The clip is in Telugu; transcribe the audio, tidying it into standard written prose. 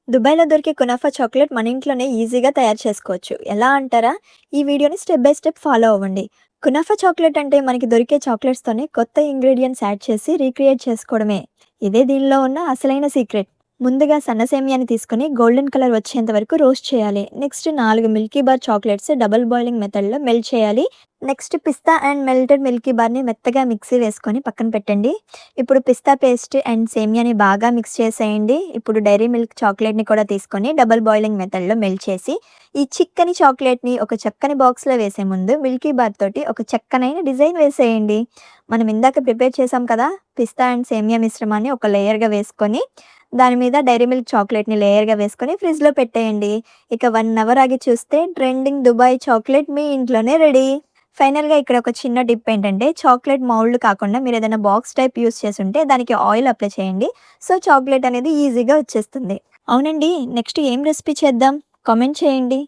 దుబాయ్‌లో దొరికే కునాఫా చాక్లెట్ మన ఇంట్లోనే ఈజీగా తయారు చేసుకోవచ్చు. ఎలా అంటారా? ఈ వీడియోని స్టెప్ బై స్టెప్ ఫాలో అవ్వండి. కునాఫా చాక్లెట్ అంటే మనకి దొరికే చాక్లెట్స్‌తోనే కొత్త ఇంగ్రీడియెంట్స్ యాడ్ చేసి రీక్రియేట్ చేసుకోవడమే. ఇదే దీనిలో ఉన్న అసలైన సీక్రెట్. ముందుగా సన్న సేమియాని తీసుకొని గోల్డెన్ కలర్ వచ్చేంత వరకు రోస్ట్ చేయాలి. Next 4 milky bar chocolates double boiling మెథడ్‌లో మెల్ట్ చేయాలి. నెక్స్ట్ పిస్తా అండ్ మెల్టెడ్ మిల్కీ బార్‌ని మెత్తగా మిక్సీ వేసుకొని పక్కన పెట్టండి. ఇప్పుడు పిస్తా పేస్ట్ అండ్ సేమియాని బాగా మిక్స్ చేసేయండి. ఇప్పుడు డైరీ మిల్క్ చాక్లెట్‌ని కూడా తీసుకొని డబుల్ బాయిలింగ్ మెథడ్‌లో మెల్ట్ చేసి, ఈ చిక్కని చాక్లెట్‌ని ఒక చక్కని బాక్స్‌లో వేసే ముందు మిల్కీ బార్ తోటి ఒక చక్కనైన డిజైన్ వేసేయండి. మనం ఇందాక ప్రిపేర్ చేసాం కదా! పిస్తా అండ్ సేమియా మిశ్రమాన్ని ఒక లేయర్‌గా వేసుకొని, దాని మీద డైరీ మిల్క్ చాక్లెట్‌ని లేయర్‌గా వేసుకొని ఫ్రిడ్జ్‌లో పెట్టేయండి. ఇక 1 అవర్ ఆగి చూస్తే ట్రెండింగ్ దుబాయ్ చాక్లెట్ మీ ఇంట్లోనే రెడీ. ఫైనల్‌గా ఇక్కడ ఒక చిన్న టిప్ ఏంటంటే, చాక్లేట్ మౌల్డ్ కాకుండా మీరేదైనా బాక్స్ టైప్ యూజ్ చేసుంటే దానికి ఆయిల్ అప్లై చేయండి. సో, చాక్లేట్ అనేది ఈజీగా వచ్చేస్తుంది. అవునండి. నెక్స్ట్ ఏం రెసిపీ చేద్దాం? కామెంట్ చేయండి.